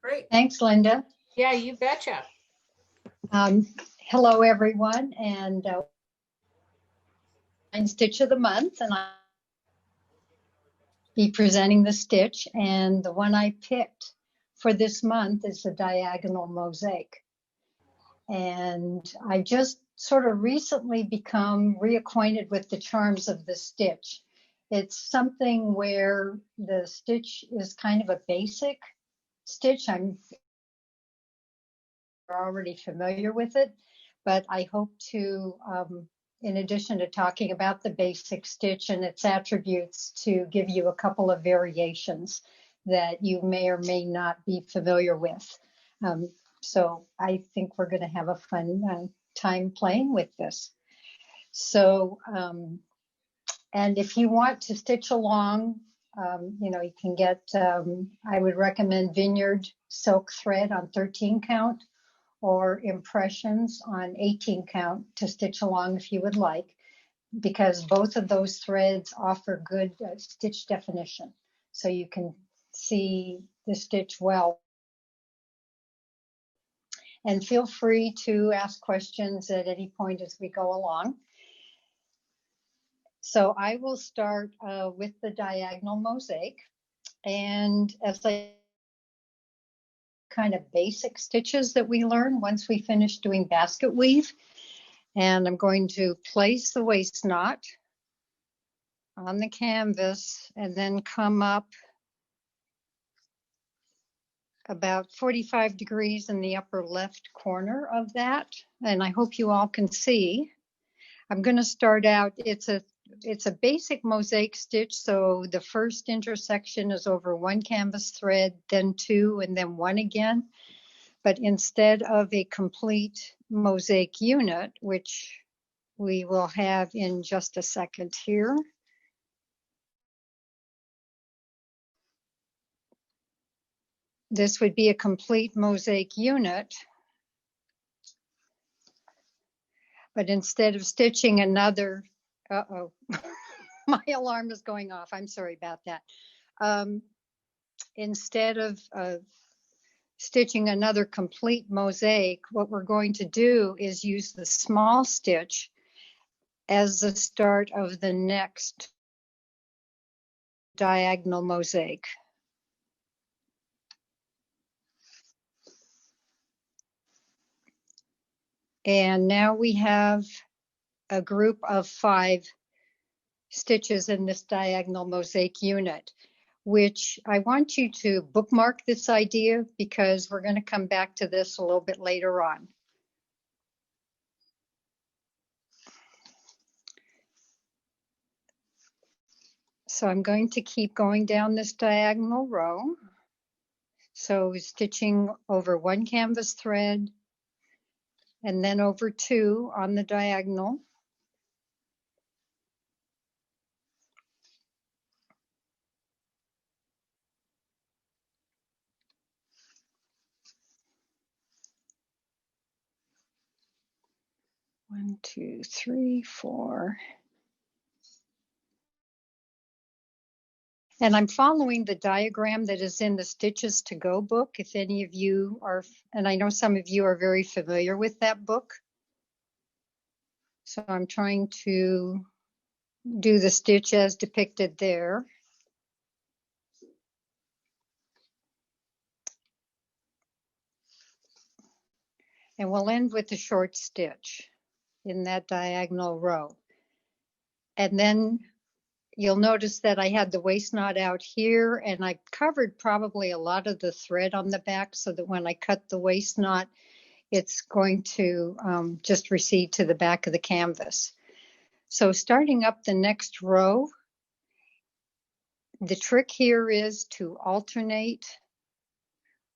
Great. Thanks, Linda. Yeah, you betcha. Hello, everyone, and stitch of the month, and I'll be presenting the stitch. And the one I picked for this month is the diagonal mosaic. And I just sort of recently become reacquainted with the charms of the stitch. It's something where the stitch is kind of a basic stitch. I'm already familiar with it, but I hope to, in addition to talking about the basic stitch and its attributes, to give you a couple of variations that you may or may not be familiar with. So I think we're going to have a fun time playing with this. So, and if you want to stitch along, you can get, I would recommend Vineyard silk thread on 13 count or impressions on 18 count to stitch along if you would like, because both of those threads offer good stitch definition. So you can see the stitch well. And feel free to ask questions at any point as we go along. So I will start with the diagonal mosaic. And as I kind of basic stitches that we learn once we finish doing basket weave. And I'm going to place the waist knot on the canvas and then come up about 45 degrees in the upper left corner of that. And I hope you all can see. I'm going to start out, it's a basic mosaic stitch. So the first intersection is over one canvas thread, then two, and then one again. But instead of a complete mosaic unit, which we will have in just a second here, this would be a complete mosaic unit. But instead of stitching another, my alarm is going off. I'm sorry about that. Instead of stitching another complete mosaic, what we're going to do is use the small stitch as the start of the next diagonal mosaic. And now we have a group of 5 stitches in this diagonal mosaic unit, which I want you to bookmark this idea because we're going to come back to this a little bit later on. So I'm going to keep going down this diagonal row. So stitching over one canvas thread and then over 2 on the diagonal. One, 2, 3, 4. And I'm following the diagram that is in the Stitches to Go book. If any of you are, and I know some of you are very familiar with that book. So I'm trying to do the stitch as depicted there. And we'll end with the short stitch in that diagonal row. And then you'll notice that I had the waist knot out here, and I covered probably a lot of the thread on the back so that when I cut the waist knot, it's going to just recede to the back of the canvas. So starting up the next row, the trick here is to alternate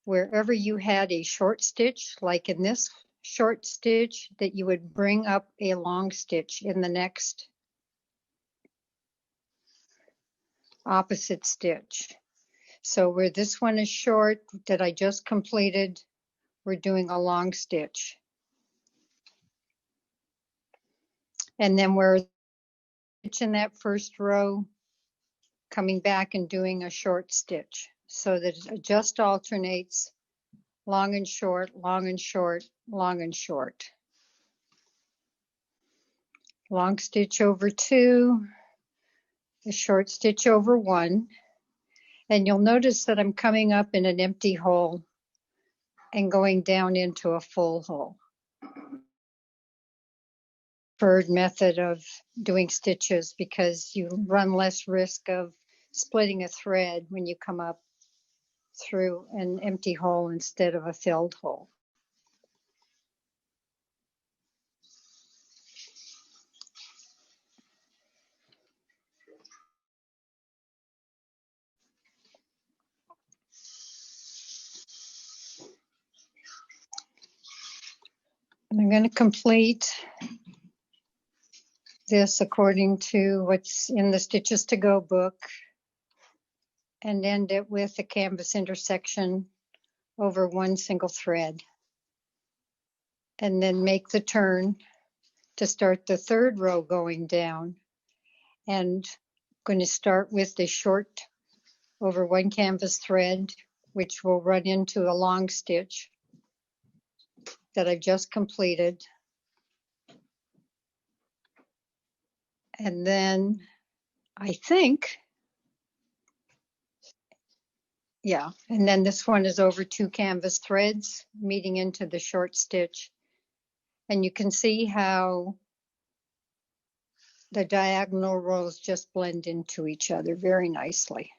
wherever you had a short stitch, like in this short stitch, that you would bring up a long stitch in the next opposite stitch. So where this one is short that I just completed, we're doing a long stitch. And then where stitch in that first row, coming back and doing a short stitch so that it just alternates long and short, long and short, long and short. Long stitch over 2, a short stitch over 1, and you'll notice that I'm coming up in an empty hole and going down into a full hole. Preferred method of doing stitches because you run less risk of splitting a thread when you come up through an empty hole instead of a filled hole. And I'm going to complete this according to what's in the Stitches to Go book and end it with a canvas intersection over 1 single thread. And then make the turn to start the 3rd row going down. And I'm going to start with the short over 1 canvas thread, which will run into a long stitch that I've just completed. And then I think, yeah, and then this one is over 2 canvas threads meeting into the short stitch. And you can see how the diagonal rows just blend into each other very nicely.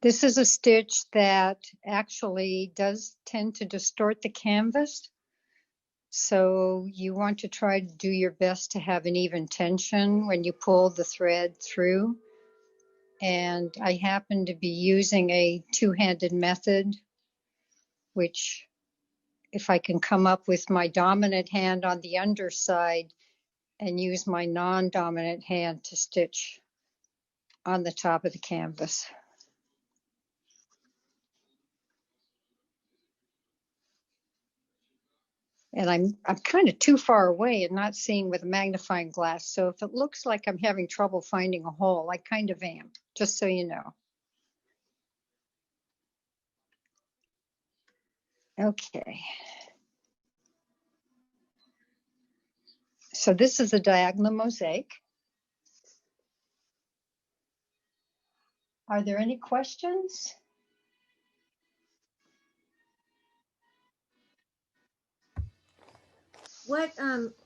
This is a stitch that actually does tend to distort the canvas. So you want to try to do your best to have an even tension when you pull the thread through. And I happen to be using a 2-handed method, which if I can come up with my dominant hand on the underside and use my non-dominant hand to stitch on the top of the canvas. And I'm kind of too far away and not seeing with a magnifying glass. So if it looks like I'm having trouble finding a hole, I kind of am, just so you know. Okay. So this is a diagonal mosaic. Are there any questions?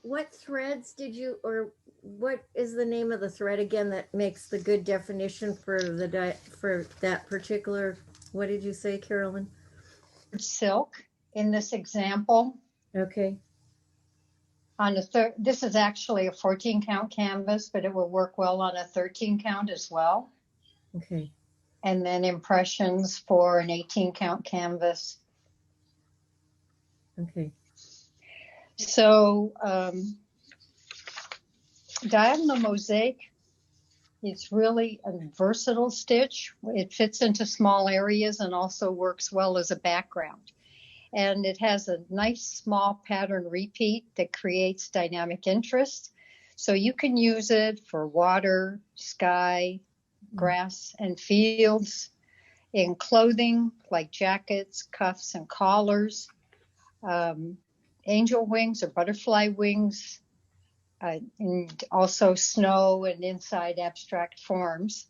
What threads did you, or what is the name of the thread again that makes the good definition for the for that particular, what did you say, Carolyn? Silk in this example. Okay. On a this is actually a 14 count canvas, but it will work well on a 13 count as well. Okay. And then impressions for an 18 count canvas. Okay. So diagonal mosaic, it's really a versatile stitch. It fits into small areas and also works well as a background. And it has a nice small pattern repeat that creates dynamic interest. So you can use it for water, sky, grass, and fields, in clothing like jackets, cuffs, and collars, angel wings or butterfly wings, and also snow and inside abstract forms.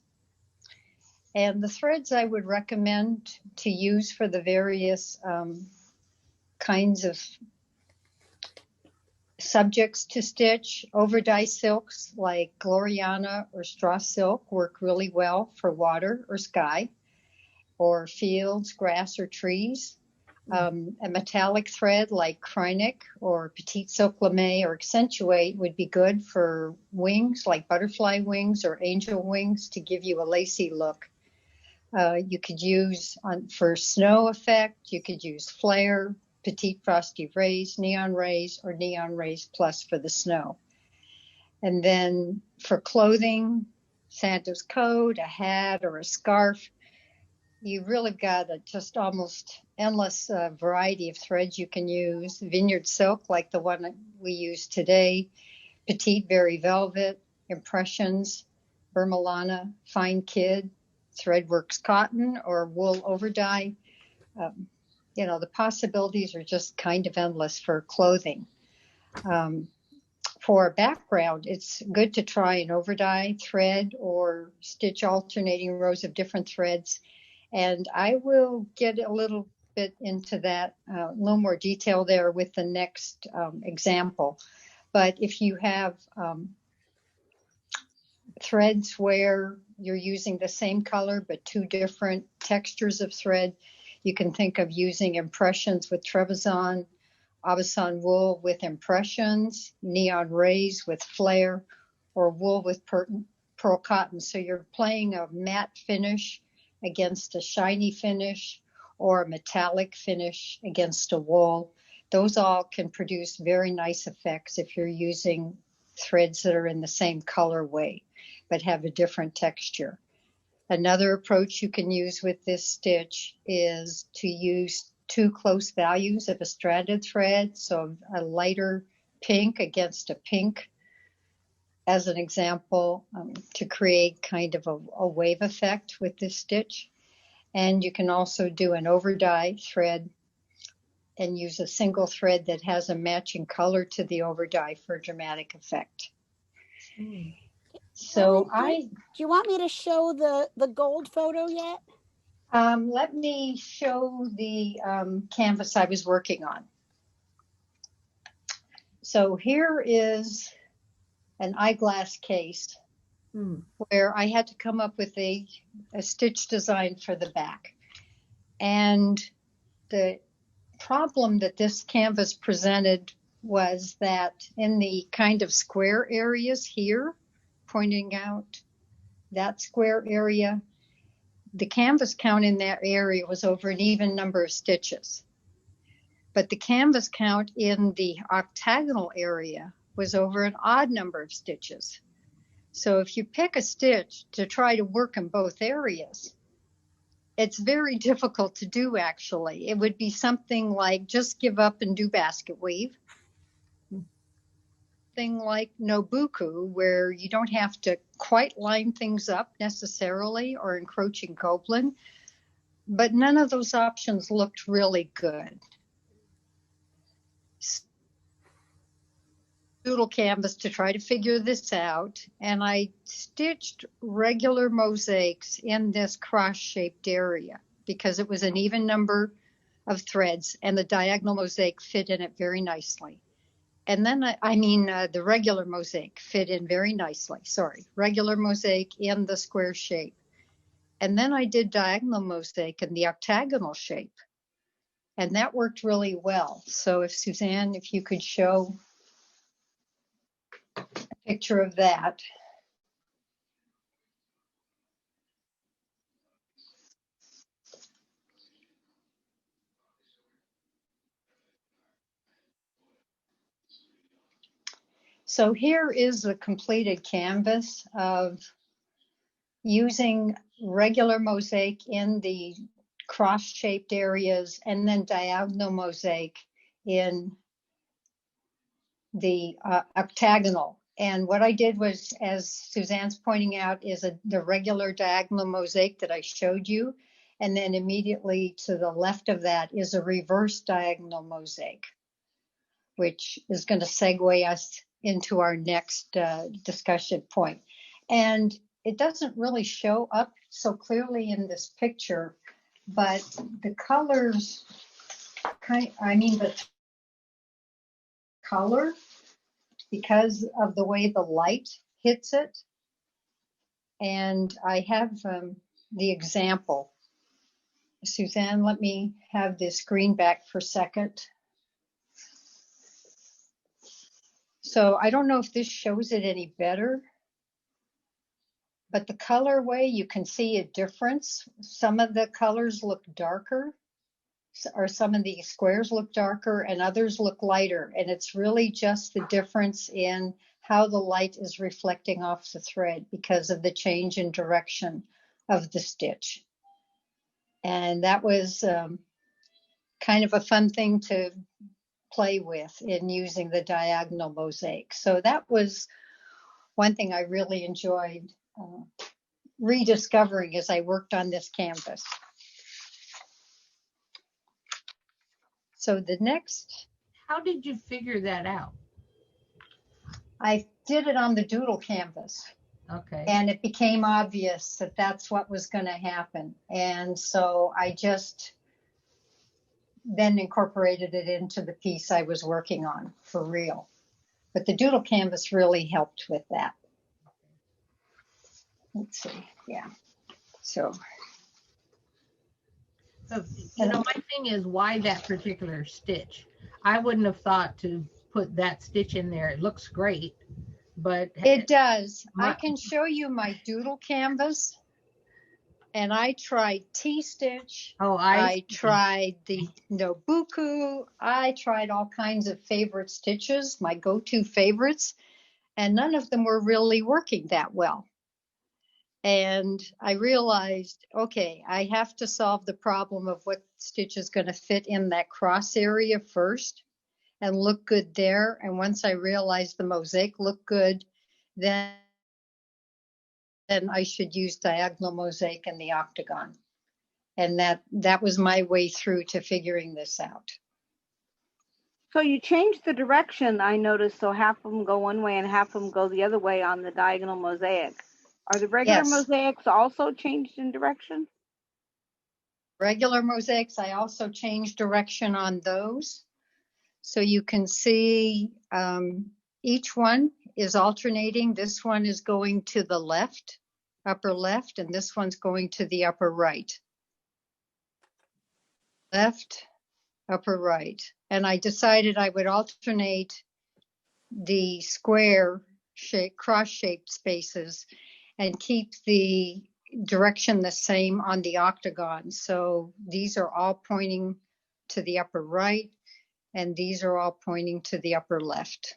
And the threads I would recommend to use for the various kinds of subjects to stitch, over-dye silks like Gloriana or straw silk work really well for water or sky, or fields, grass, or trees. A metallic thread like Krynic or Petite Silk Lame or Accentuate would be good for wings like butterfly wings or angel wings to give you a lacy look. You could use for snow effect, you could use flare, Petite Frosty Rays, Neon Rays, or Neon Rays Plus for the snow. And then for clothing, Santa's coat, a hat, or a scarf, you really got a just almost endless variety of threads you can use. Vineyard silk, like the one we use today, Petite Berry Velvet, Impressions, Vermilana, Fine Kid, Threadworks cotton or wool over dye. You know, the possibilities are just kind of endless for clothing. For background, it's good to try an over dye thread or stitch alternating rows of different threads. And I will get a little bit into that, a little more detail there with the next example. But if you have threads where you're using the same color but two different textures of thread, you can think of using impressions with Trebizond, Abasan wool with impressions, neon rays with flare, or wool with pearl cotton. So you're playing a matte finish against a shiny finish or a metallic finish against a wool. Those all can produce very nice effects if you're using threads that are in the same colorway but have a different texture. Another approach you can use with this stitch is to use two close values of a stranded thread, so a lighter pink against a pink, as an example, to create kind of a wave effect with this stitch. And you can also do an over dye thread and use a single thread that has a matching color to the over dye for a dramatic effect. So Carolyn, do you want me to show the gold photo yet? Let me show the canvas I was working on. So here is an eyeglass case where I had to come up with a stitch design for the back. And the problem that this canvas presented was that in the kind of square areas here, pointing out that square area, the canvas count in that area was over an even number of stitches. But the canvas count in the octagonal area was over an odd number of stitches. So if you pick a stitch to try to work in both areas, it's very difficult to do, actually. It would be something like just give up and do basket weave. Thing like Nobuku, where you don't have to quite line things up necessarily, or encroaching Copeland, but none of those options looked really good. Doodle canvas to try to figure this out, and I stitched regular mosaics in this cross-shaped area because it was an even number of threads and the diagonal mosaic fit in it very nicely. And then, the regular mosaic fit in very nicely. Regular mosaic in the square shape. And then I did diagonal mosaic in the octagonal shape. And that worked really well. So if Suzanne, if you could show a picture of that. So here is the completed canvas of using regular mosaic in the cross-shaped areas and then diagonal mosaic in the octagonal. And what I did was, as Suzanne's pointing out, is the regular diagonal mosaic that I showed you. And then immediately to the left of that is a reverse diagonal mosaic, which is going to segue us into our next discussion point. And it doesn't really show up so clearly in this picture, but the colors, the color, because of the way the light hits it. And I have the example. Suzanne, let me have this screen back for a second. So I don't know if this shows it any better, but the colorway, you can see a difference. Some of the colors look darker, or some of the squares look darker and others look lighter. And it's really just the difference in how the light is reflecting off the thread because of the change in direction of the stitch. And that was kind of a fun thing to play with in using the diagonal mosaic. So that was one thing I really enjoyed rediscovering as I worked on this canvas. So the next, How did you figure that out? I did it on the doodle canvas. Okay. And it became obvious that that's what was going to happen. And so I just then incorporated it into the piece I was working on for real. But the doodle canvas really helped with that. Let's see. Yeah. So My thing is, why that particular stitch? I wouldn't have thought to put that stitch in there. It looks great, but it does. I can show you my doodle canvas. And I tried T-stitch. I tried the Nobuku. I tried all kinds of favorite stitches, my go-to favorites, and none of them were really working that well. And I realized, okay, I have to solve the problem of what stitch is going to fit in that cross area first and look good there. And once I realized the mosaic looked good, then I should use diagonal mosaic and the octagon. And that was my way through to figuring this out. So you changed the direction, I noticed, so half of them go one way and half of them go the other way on the diagonal mosaic. Are the regular mosaics also changed in direction? Regular mosaics, I also changed direction on those. So you can see each one is alternating. This one is going to the left, upper left, and this one's going to the upper right. Left, upper right. And I decided I would alternate the square shape, cross-shaped spaces and keep the direction the same on the octagon. So these are all pointing to the upper right, and these are all pointing to the upper left.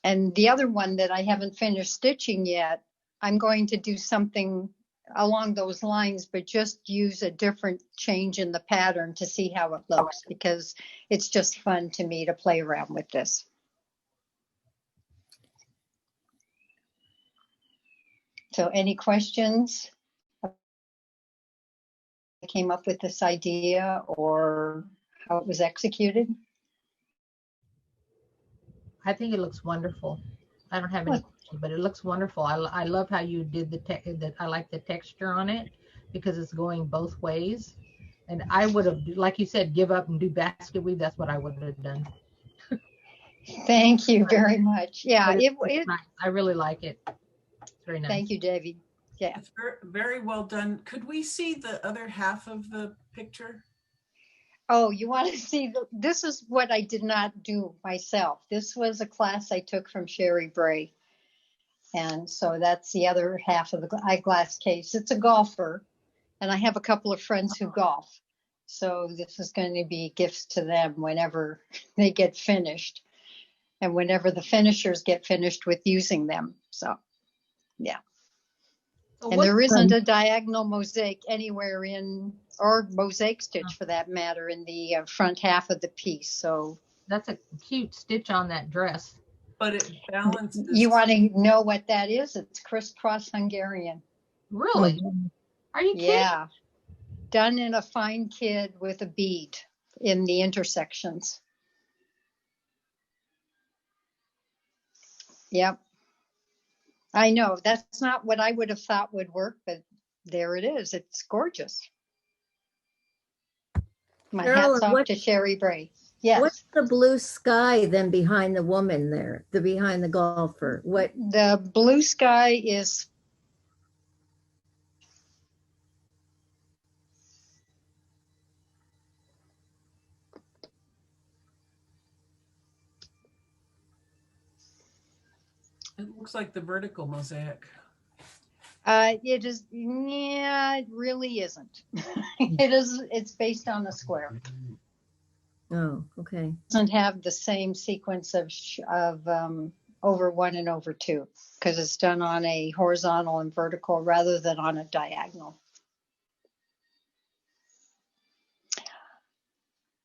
And the other one that I haven't finished stitching yet, I'm going to do something along those lines, but just use a different change in the pattern to see how it looks, because it's just fun to me to play around with this. So any questions? I came up with this idea or how it was executed? I think it looks wonderful. I don't have any questions, but it looks wonderful. I love how you did the I like the texture on it because it's going both ways. And I would have, like you said, give up and do basket weave. That's what I would have done. Thank you very much. Yeah, it's nice. I really like it. It's very nice. Thank you, Davy. Yeah, it's very well done. Could we see the other half of the picture? Oh, you want to see, this is what I did not do myself. This was a class I took from Sherry Bray. And so that's the other half of the eyeglass case. It's a golfer, and I have a couple of friends who golf. So this is going to be gifts to them whenever they get finished and whenever the finishers get finished with using them. So, yeah. And there isn't a diagonal mosaic anywhere in, or mosaic stitch for that matter, in the front half of the piece. So that's a cute stitch on that dress. But it balances. You want to know what that is? It's crisscross Hungarian. Really? Are you kidding? Yeah. Done in a fine kid with a bead in the intersections. Yep. I know that's not what I would have thought would work, but there it is. It's gorgeous. My Carolyn, hat's off to Sherry Bray. Yes. What's the blue sky then behind the woman there, behind the golfer? What? The blue sky is It looks like the vertical mosaic. it is, yeah, it really isn't. It's based on the square. Oh, okay. It doesn't have the same sequence of over 1 and over 2 because it's done on a horizontal and vertical rather than on a diagonal.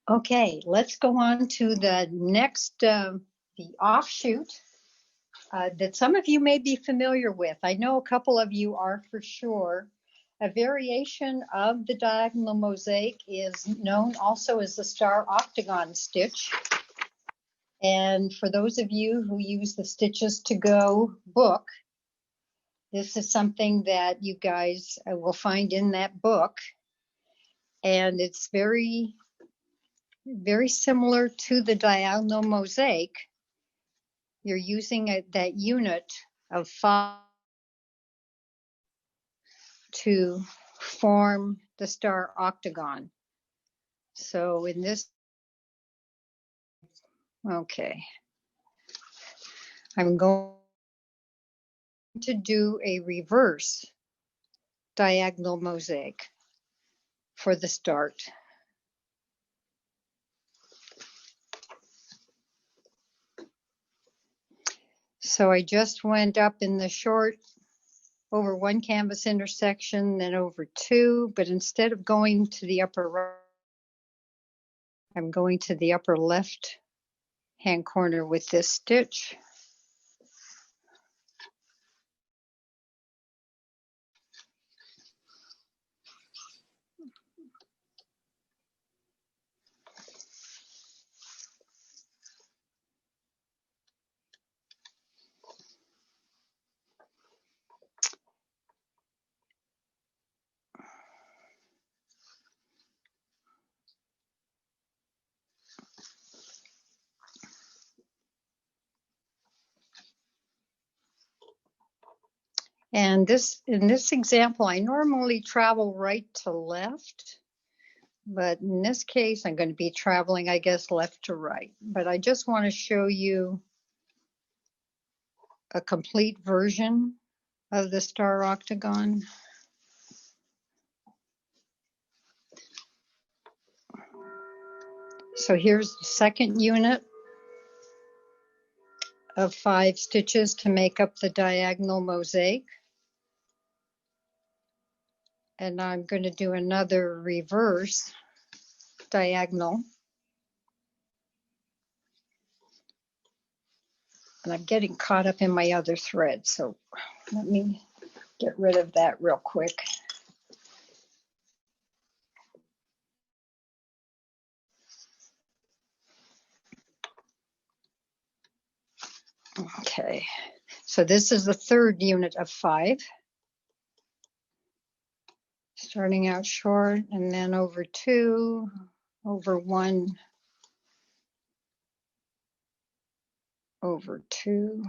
Okay, let's go on to the next, the offshoot. that some of you may be familiar with. I know a couple of you are for sure. A variation of the diagonal mosaic is known also as the star octagon stitch. And for those of you who use the Stitches to Go book, this is something that you guys will find in that book. And it's very, very similar to the diagonal mosaic. You're using that unit of 5 to form the star octagon. So in this, okay, I'm going to do a reverse diagonal mosaic for the start. So I just went up in the short over one canvas intersection, then over 2, but instead of going to the upper right, I'm going to the upper left hand corner with this stitch. And in this example, I normally travel right to left, but in this case, I'm going to be traveling, I guess, left to right. But I just want to show you a complete version of the star octagon. So here's the second unit of 5 stitches to make up the diagonal mosaic. And I'm going to do another reverse diagonal. And I'm getting caught up in my other thread, so let me get rid of that real quick. Okay, so this is the third unit of 5. Starting out short and then over 2, over 1, over 2.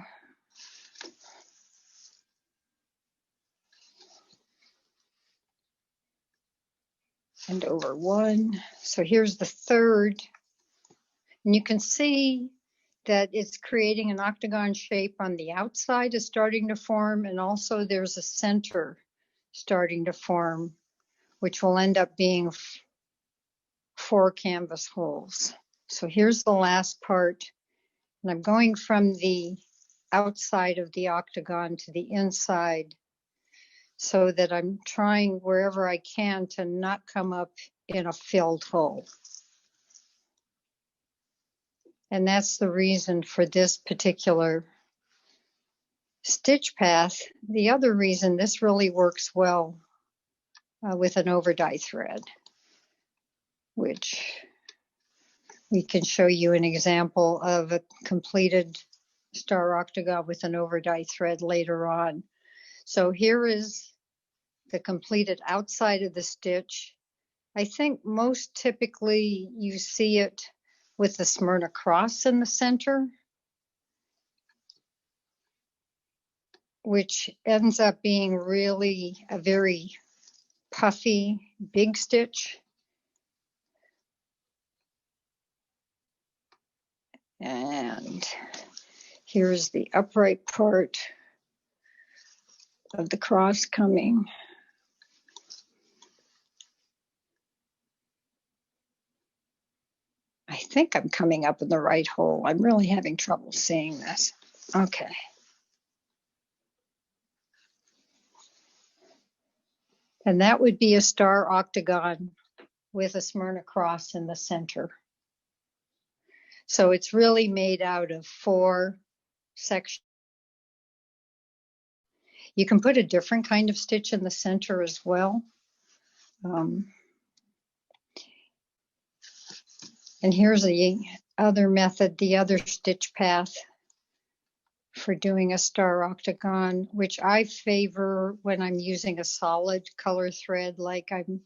And over 1. So here's the third. And you can see that it's creating an octagon shape on the outside is starting to form, and also there's a center starting to form, which will end up being 4 canvas holes. So here's the last part, and I'm going from the outside of the octagon to the inside so that I'm trying wherever I can to not come up in a filled hole. And that's the reason for this particular stitch path. The other reason this really works well with an overdye thread, which we can show you an example of a completed star octagon with an overdye thread later on. So here is the completed outside of the stitch. I think most typically you see it with the Smyrna cross in the center, which ends up being really a very puffy, big stitch. And here's the upright part of the cross coming. I think I'm coming up in the right hole. I'm really having trouble seeing this. Okay. And that would be a star octagon with a Smyrna cross in the center. So it's really made out of 4 sections You can put a different kind of stitch in the center as well. And here's the other method, the other stitch path for doing a star octagon, which I favor when I'm using a solid color thread like I'm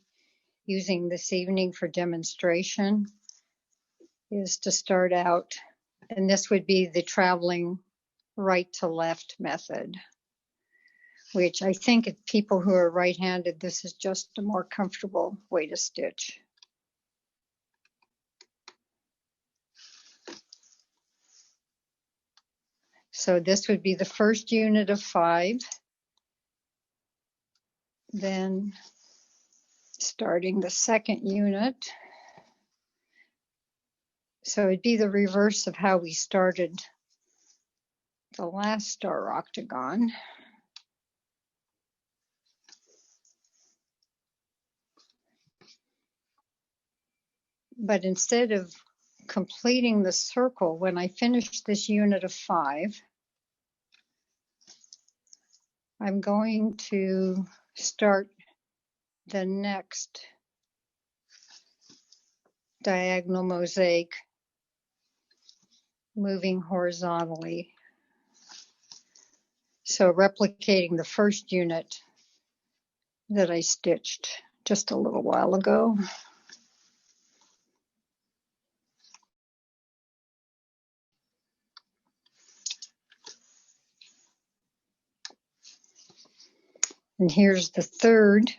using this evening for demonstration, is to start out, and this would be the traveling right to left method, which I think people who are right-handed, this is just a more comfortable way to stitch. So this would be the first unit of 5. Then starting the second unit. So it'd be the reverse of how we started the last star octagon. But instead of completing the circle, when I finish this unit of 5, I'm going to start the next diagonal mosaic moving horizontally. So replicating the first unit that I stitched just a little while ago. And here's the third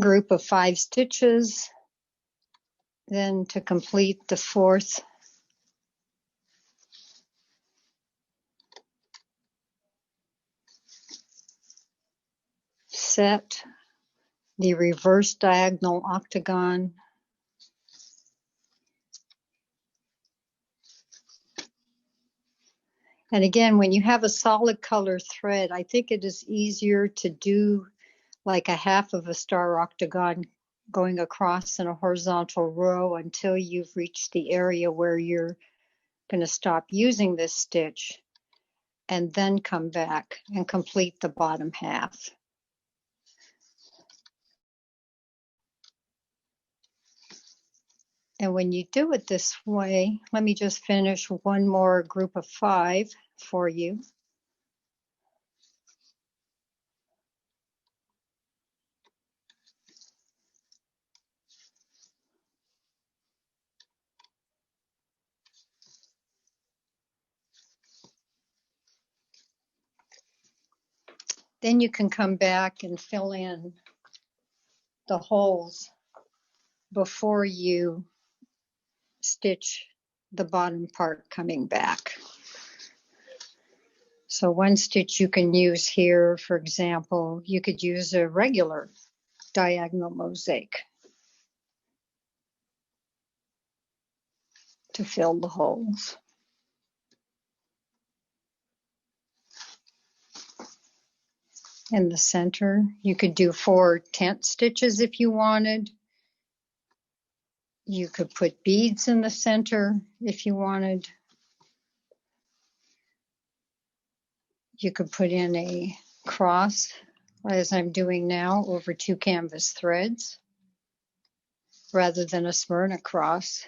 group of 5 stitches. Then to complete the fourth set, the reverse diagonal octagon. And again, when you have a solid color thread, I think it is easier to do like a half of a star octagon going across in a horizontal row until you've reached the area where you're going to stop using this stitch, and then come back and complete the bottom half. And when you do it this way, let me just finish one more group of 5 for you. Then you can come back and fill in the holes before you stitch the bottom part coming back. So one stitch you can use here, for example, you could use a regular diagonal mosaic to fill the holes. In the center, you could do 4 tent stitches if you wanted. You could put beads in the center if you wanted. You could put in a cross, as I'm doing now, over 2 canvas threads, rather than a Smyrna cross.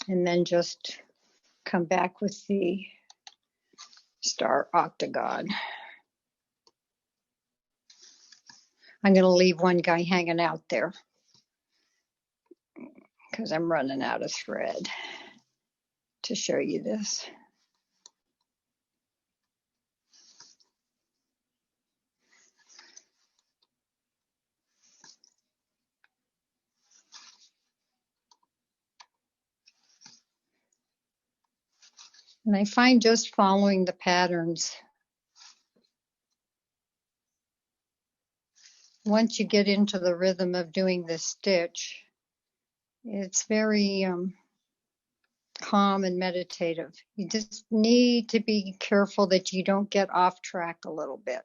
And then just come back with the star octagon. I'm going to leave one guy hanging out there because I'm running out of thread to show you this. And I find just following the patterns, once you get into the rhythm of doing this stitch, it's very calm and meditative. You just need to be careful that you don't get off track a little bit.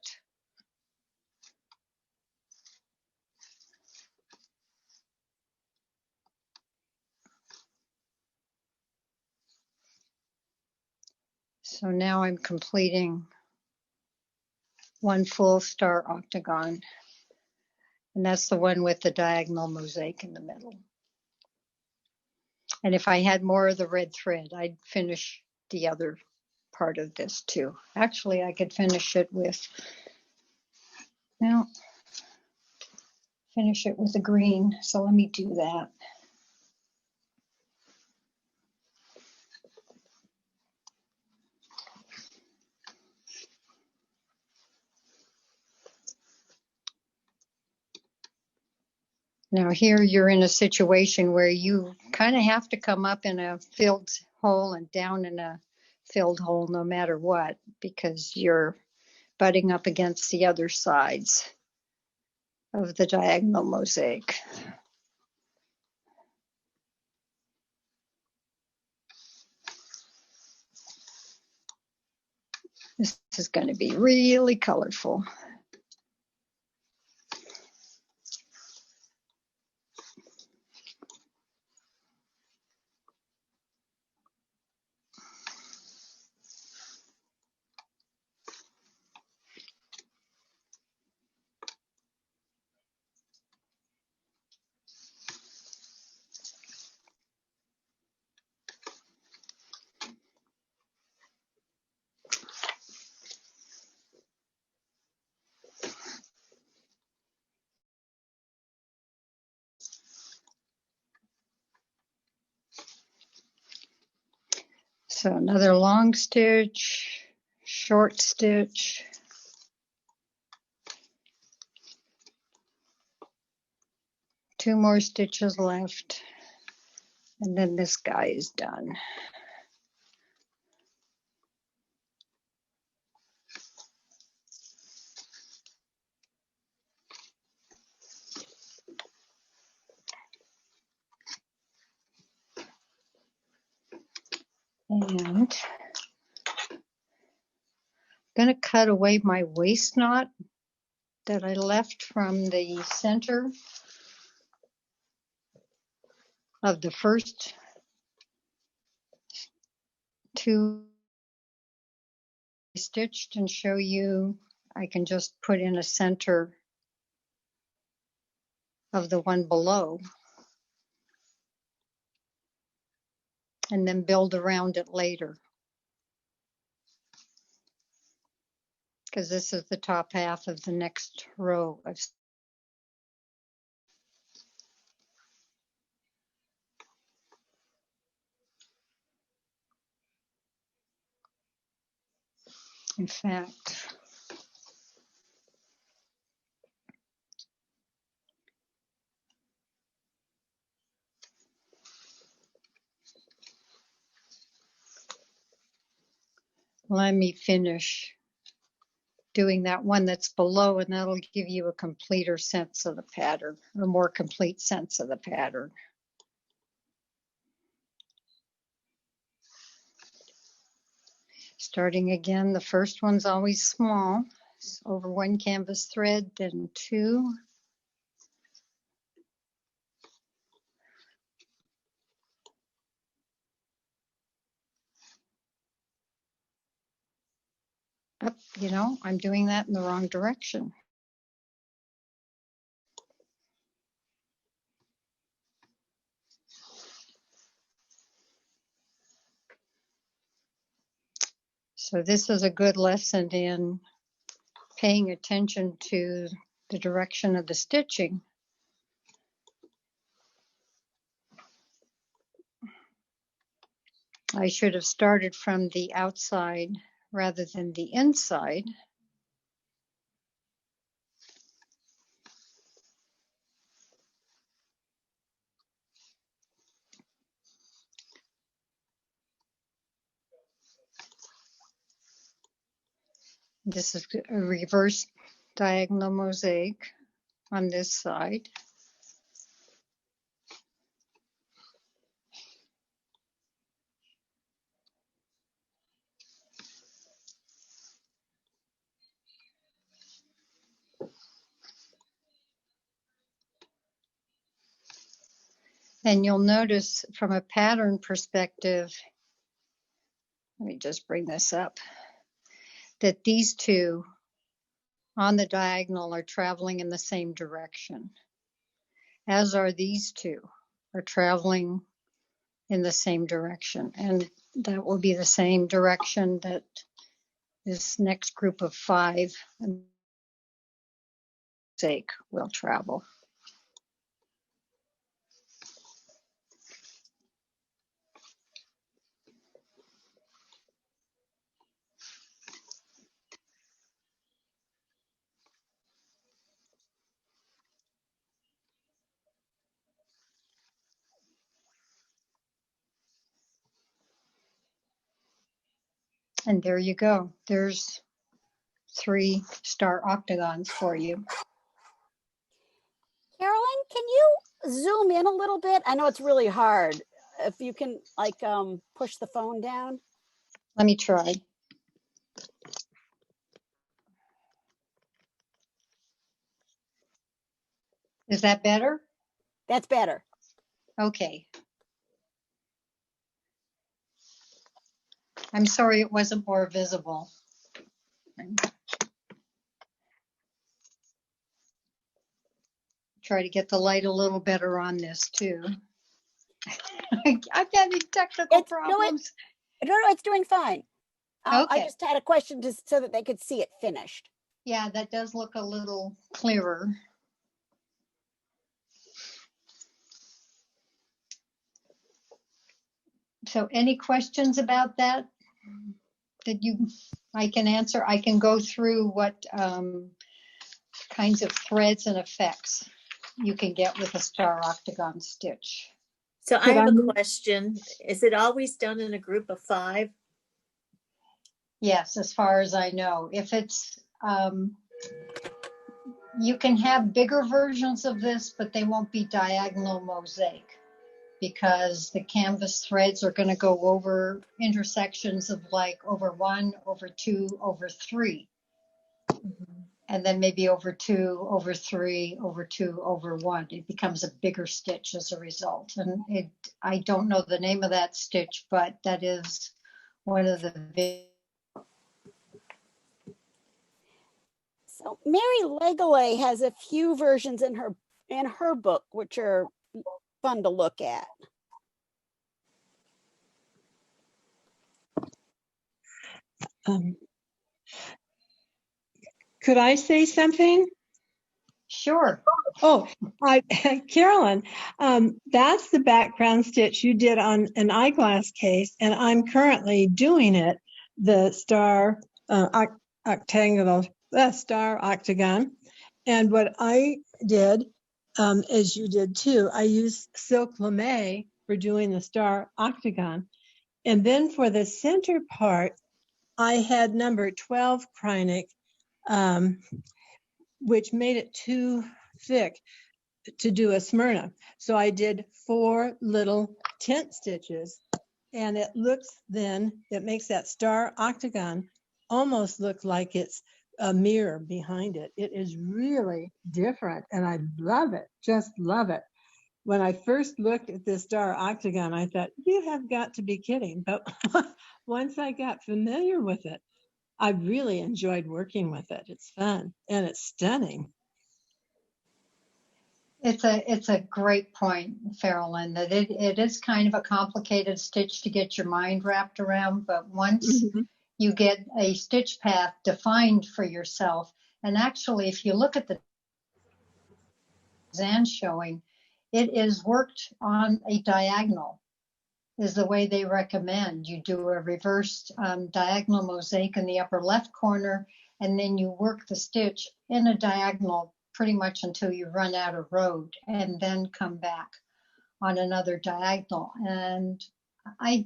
So now I'm completing one full star octagon, and that's the one with the diagonal mosaic in the middle. And if I had more of the red thread, I'd finish the other part of this too. Actually, I could finish it with, well, finish it with a green. So let me do that. Now here you're in a situation where you kind of have to come up in a filled hole and down in a filled hole no matter what, because you're butting up against the other sides of the diagonal mosaic. This is going to be really colorful. So another long stitch, short stitch, two more stitches left, and then this guy is done. And I'm going to cut away my waist knot that I left from the center of the first two stitched and show you. I can just put in a center of the one below and then build around it later, because this is the top half of the next row of. In fact, let me finish doing that one that's below, and that'll give you a completer sense of the pattern, a more complete sense of the pattern. Starting again, the first one's always small. It's over one canvas thread, then two. Up, you know, I'm doing that in the wrong direction. So this is a good lesson in paying attention to the direction of the stitching. I should have started from the outside rather than the inside. This is a reverse diagonal mosaic on this side. And you'll notice from a pattern perspective, let me just bring this up, that these two on the diagonal are traveling in the same direction, as are these two are traveling in the same direction. And that will be the same direction that this next group of 5 Mosaic will travel. And there you go. There's 3 star octagons for you. Carolyn, can you zoom in a little bit? I know it's really hard. If you can like push the phone down. Let me try. Is that better? That's better. Okay. I'm sorry it wasn't more visible. Try to get the light a little better on this too. I'm having technical problems. No, it's doing fine. Okay. I just had a question just so that they could see it finished. Yeah, that does look a little clearer. So any questions about that I can answer? I can go through what kinds of threads and effects you can get with a star octagon stitch. So I have a question. Is it always done in a group of 5? Yes, as far as I know. If it's, you can have bigger versions of this, but they won't be diagonal mosaic because the canvas threads are going to go over intersections of like over 1, over 2, over 3. And then maybe over 2, over 3, over 2, over 1. It becomes a bigger stitch as a result. And I don't know the name of that stitch, but that is one of the big. So Mary Legele has a few versions in her book, which are fun to look at. Could I say something? Sure. Oh, Carolyn, that's the background stitch you did on an eyeglass case, and I'm currently doing it, the star star octagon. And what I did, as you did too, I used silk lame for doing the star octagon. And then for the center part, I had number 12 Kreinik, which made it too thick to do a Smyrna. So I did 4 little tent stitches, and it makes that star octagon almost look like it's a mirror behind it. It is really different, and I love it, just love it. When I first looked at this star octagon, I thought, you have got to be kidding. But once I got familiar with it, I really enjoyed working with it. It's fun and it's stunning. It's a great point, Carolyn, that it is kind of a complicated stitch to get your mind wrapped around. But once you get a stitch path defined for yourself, and actually, if you look at the Zan showing, it is worked on a diagonal, is the way they recommend. You do a reversed diagonal mosaic in the upper left corner, and then you work the stitch in a diagonal pretty much until you run out of road, and then come back on another diagonal. And I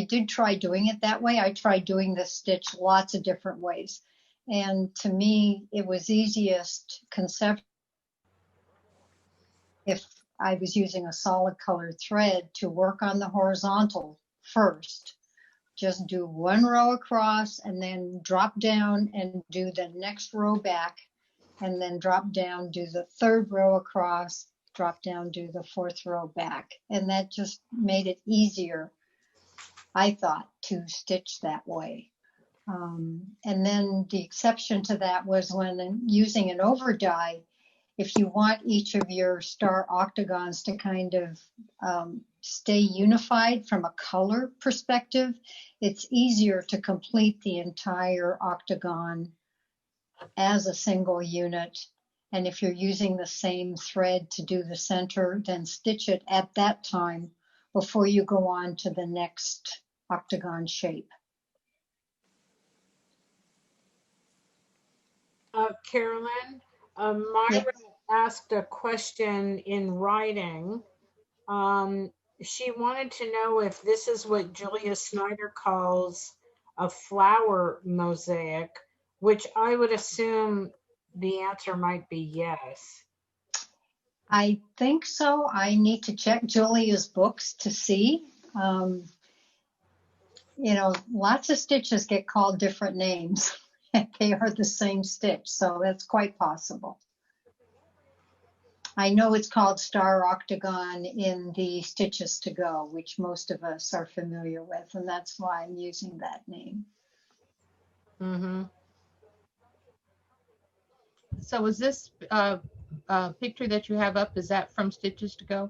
did try doing it that way. I tried doing this stitch lots of different ways. And to me, it was easiest conceptually if I was using a solid colored thread to work on the horizontal first. Just do 1 row across and then drop down and do the next row back, and then drop down, do the 3rd row across, drop down, do the 4th row back. And that just made it easier I thought, to stitch that way. And then the exception to that was when using an over die, if you want each of your star octagons to kind of stay unified from a color perspective, it's easier to complete the entire octagon as a single unit. And if you're using the same thread to do the center, then stitch it at that time before you go on to the next octagon shape. Carolyn, Myra Yes. asked a question in writing. She wanted to know if this is what Julia Snyder calls a flower mosaic, which I would assume the answer might be yes. I think so. I need to check Julia's books to see. You know, lots of stitches get called different names. They are the same stitch, so that's quite possible. I know it's called Star Octagon in the Stitches to Go, which most of us are familiar with, and that's why I'm using that name. Mm-hmm. So is this picture that you have up, is that from Stitches to Go?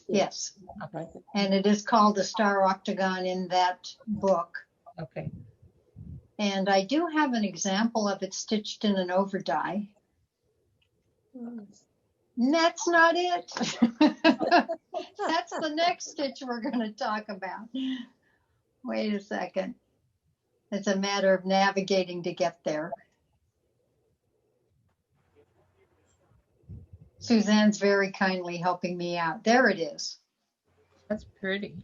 Yes. Okay. And it is called the Star Octagon in that book. Okay. And I do have an example of it stitched in an over die. That's not it. That's the next stitch we're going to talk about. Wait a second. It's a matter of navigating to get there. Suzanne's very kindly helping me out. There it is. That's pretty.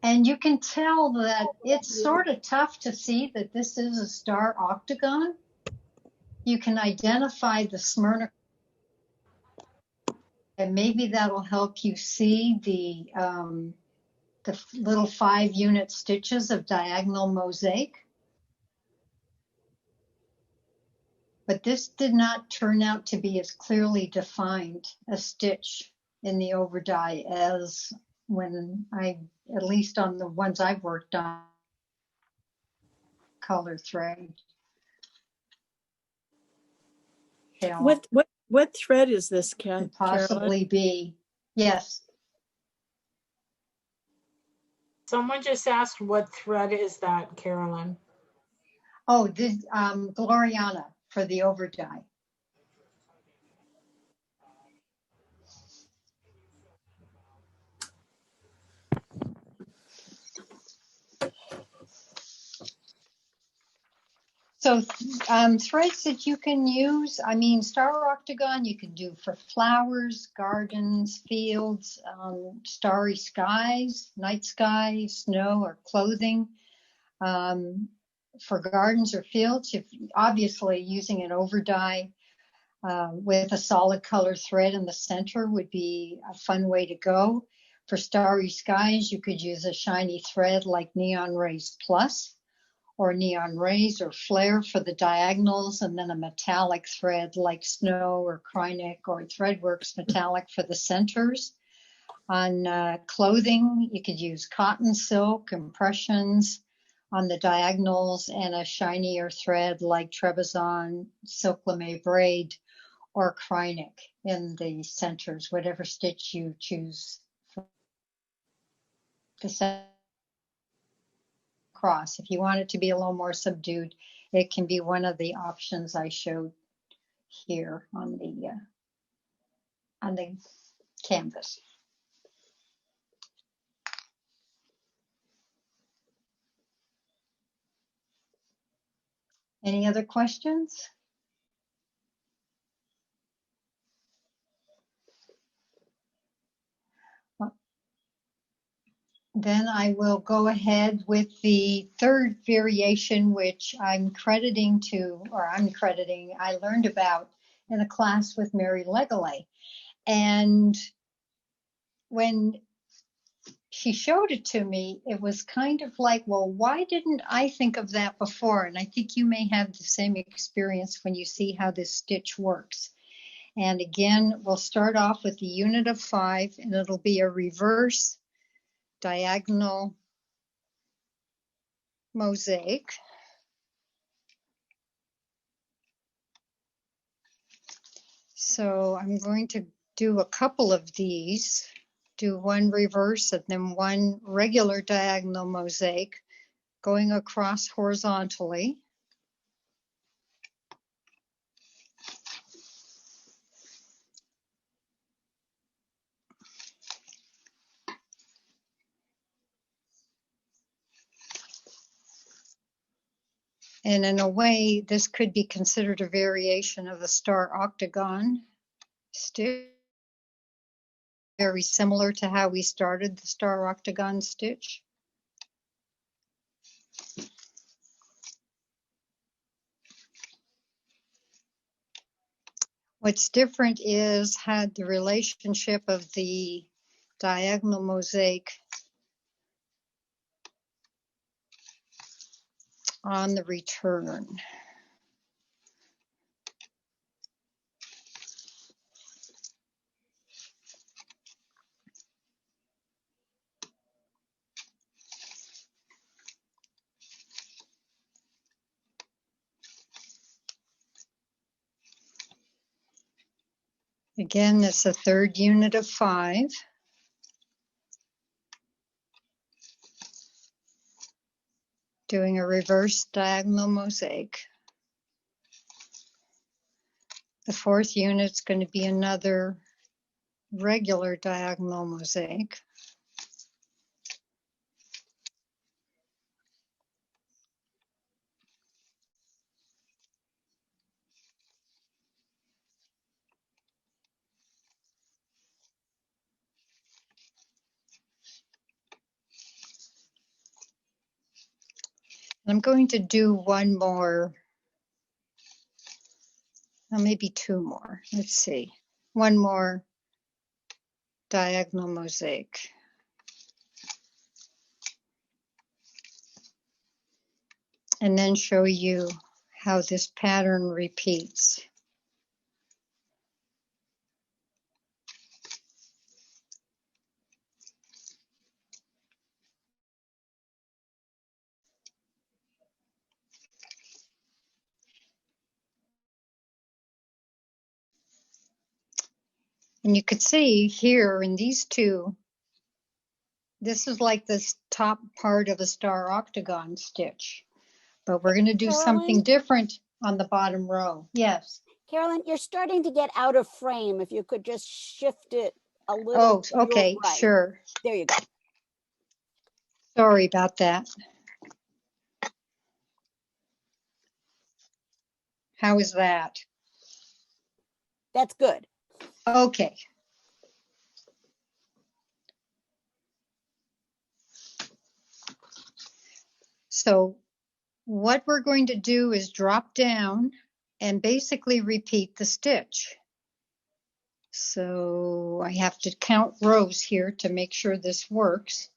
And you can tell that it's sort of tough to see that this is a star octagon. You can identify the Smyrna, and maybe that'll help you see the little 5-unit stitches of diagonal mosaic. But this did not turn out to be as clearly defined a stitch in the over die as when at least on the ones I've worked on, color thread. What thread is this, Carolyn? Could possibly be, yes. Someone just asked what thread is that, Carolyn? Oh, this Gloriana for the over die. So threads that you can use, I mean, Star Octagon you can do for flowers, gardens, fields, starry skies, night sky, snow, or clothing. For gardens or fields, if obviously using an over die with a solid color thread in the center would be a fun way to go. For starry skies, you could use a shiny thread like Neon Rays Plus, or Neon Rays or Flare for the diagonals, and then a metallic thread like Snow or Krynic or Threadworks Metallic for the centers. On clothing, you could use cotton, silk, impressions on the diagonals, and a shinier thread like Trebizond, Silk Lame Braid, or Krynic in the centers, whatever stitch you choose for the center. Cross. If you want it to be a little more subdued, it can be one of the options I showed here on the canvas. Any other questions? Then I will go ahead with the third variation, which I learned about in a class with Mary Legale. And when she showed it to me, it was kind of like, well, why didn't I think of that before? And I think you may have the same experience when you see how this stitch works. And again, we'll start off with the unit of 5, and it'll be a reverse diagonal mosaic. So I'm going to do a couple of these, do one reverse and then one regular diagonal mosaic going across horizontally. And in a way, this could be considered a variation of the star octagon stitch, very similar to how we started the star octagon stitch. What's different is had the relationship of the diagonal mosaic on the return. Again, it's a third unit of 5. Doing a reverse diagonal mosaic. The fourth unit is going to be another regular diagonal mosaic. I'm going to do one more, well, maybe two more. Let's see. One more diagonal mosaic. And then show you how this pattern repeats. And you could see here in these two, this is like this top part of a star octagon stitch, but we're going to do something different on the bottom row. Yes. Carolyn, you're starting to get out of frame. If you could just shift it a little. Oh, okay, right. sure. There you go. Sorry about that. How is that? That's good. Okay. So what we're going to do is drop down and basically repeat the stitch. So I have to count rows here to make sure this works.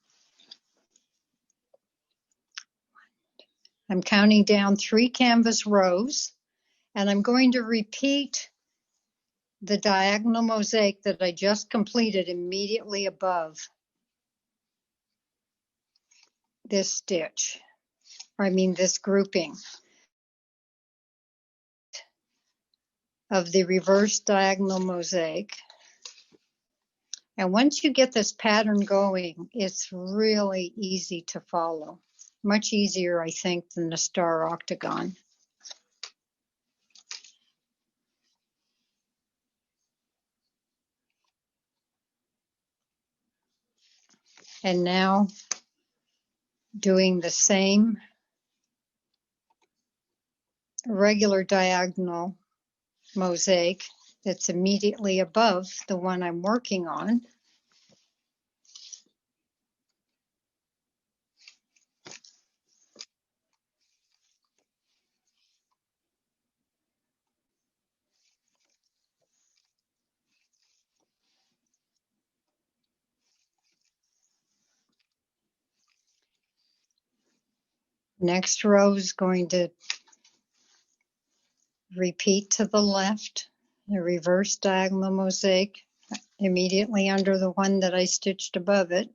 I'm counting down 3 canvas rows, and I'm going to repeat the diagonal mosaic that I just completed immediately above this stitch. I mean this grouping of the reverse diagonal mosaic. And once you get this pattern going, it's really easy to follow. Much easier, I think, than the star octagon. And now doing the same regular diagonal mosaic that's immediately above the one I'm working on. Next row is going to repeat to the left, the reverse diagonal mosaic immediately under the one that I stitched above it.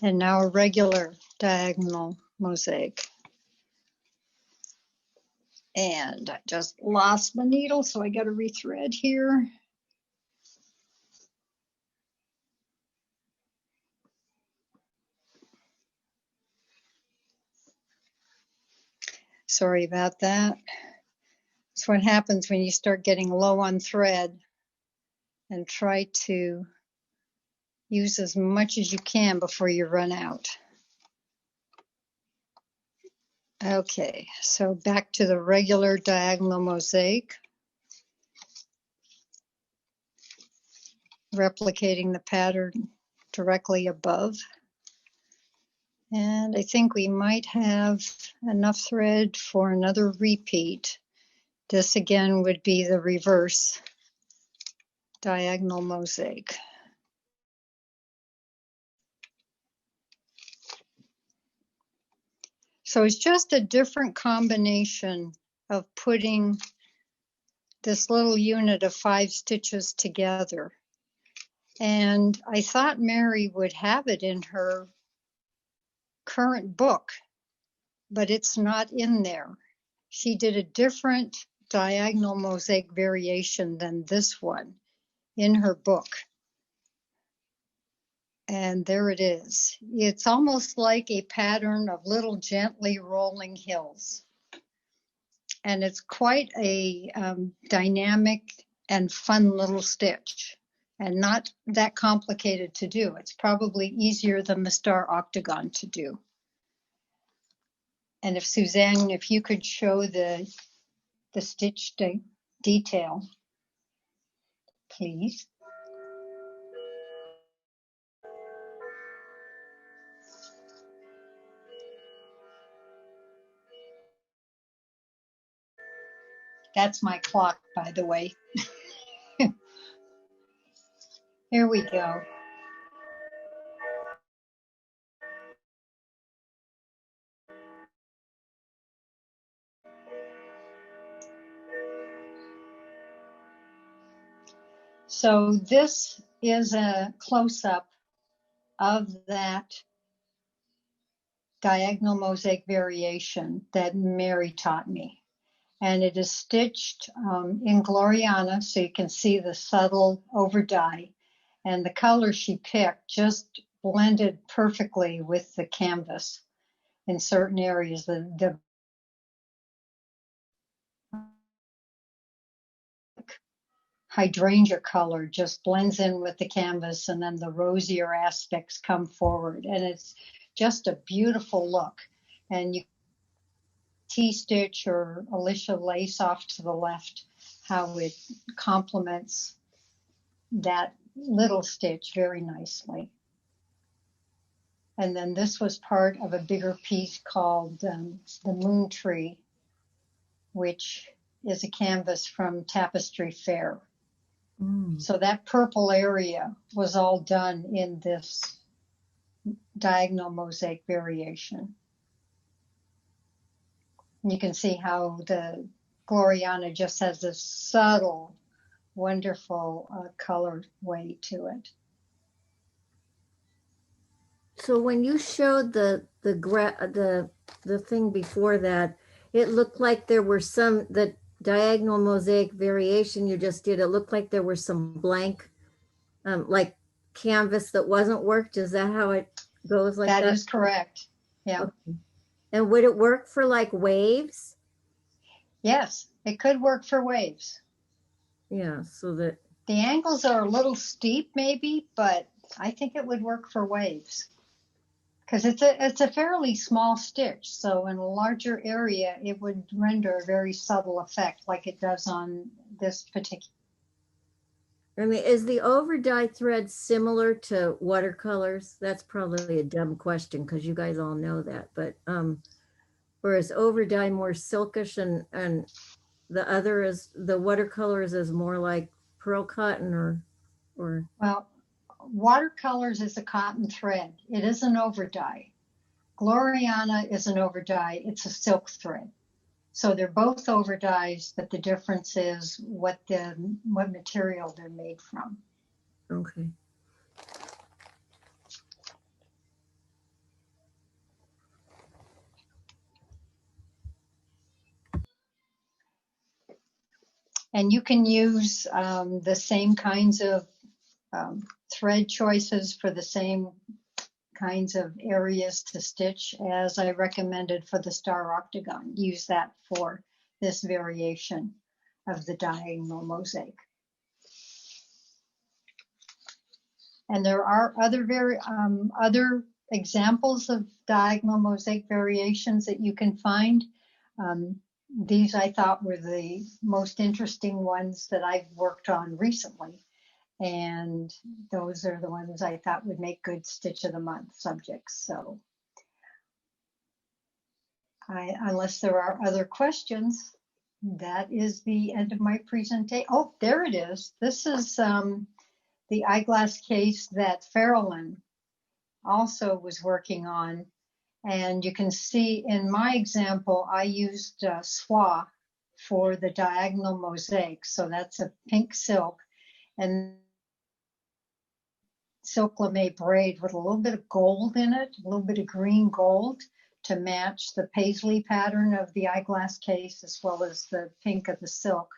And now a regular diagonal mosaic. And I just lost my needle, so I got to rethread here. Sorry about that. That's what happens when you start getting low on thread, and try to use as much as you can before you run out. Okay, so back to the regular diagonal mosaic. Replicating the pattern directly above. And I think we might have enough thread for another repeat. This again would be the reverse diagonal mosaic. So it's just a different combination of putting this little unit of 5 stitches together. And I thought Mary would have it in her current book, but it's not in there. She did a different diagonal mosaic variation than this one in her book. And there it is. It's almost like a pattern of little gently rolling hills. And it's quite a dynamic and fun little stitch, and not that complicated to do. It's probably easier than the star octagon to do. And if Suzanne, if you could show the stitch detail, please. That's my clock, by the way. Here we go. So this is a close-up of that diagonal mosaic variation that Mary taught me. And it is stitched in Gloriana, so you can see the subtle over dye. And the color she picked just blended perfectly with the canvas in certain areas. The hydrangea color just blends in with the canvas, and then the rosier aspects come forward. And it's just a beautiful look. And you T-stitch or Alicia lace off to the left, how it complements that little stitch very nicely. And then this was part of a bigger piece called the Moon Tree, which is a canvas from Tapestry Fair. So that purple area was all done in this diagonal mosaic variation. You can see how the Gloriana just has this subtle, wonderful color way to it. So when you showed the thing before that, it looked like there were the diagonal mosaic variation you just did. It looked like there were some blank, like canvas that wasn't worked. Is that how it goes? Like that? That is correct. Yeah. Okay. And would it work for like waves? Yes, it could work for waves. Yeah, so that the angles are a little steep maybe, but I think it would work for waves. Because it's a fairly small stitch, so in a larger area, it would render a very subtle effect like it does on this particular. I mean, is the over dye thread similar to watercolors? That's probably a dumb question because you guys all know that, but or is over dye more silkish and the other is, the watercolors is more like pearl cotton or? Well, watercolors is a cotton thread. It is an over dye. Gloriana is an over dye. It's a silk thread. So they're both over dyes, but the difference is what material they're made from. Okay. And you can use the same kinds of thread choices for the same kinds of areas to stitch as I recommended for the star octagon. Use that for this variation of the diagonal mosaic. And there are other examples of diagonal mosaic variations that you can find. These I thought were the most interesting ones that I've worked on recently. And those are the ones I thought would make good Stitch of the Month subjects. So unless there are other questions, that is the end of my presentation. Oh, there it is. This is the eyeglass case that Carolyn also was working on. And you can see in my example, I used soie for the diagonal mosaic. So that's a pink silk and silk lame braid with a little bit of gold in it, a little bit of green gold to match the paisley pattern of the eyeglass case as well as the pink of the silk,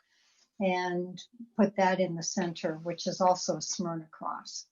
and put that in the center, which is also a Smyrna cross.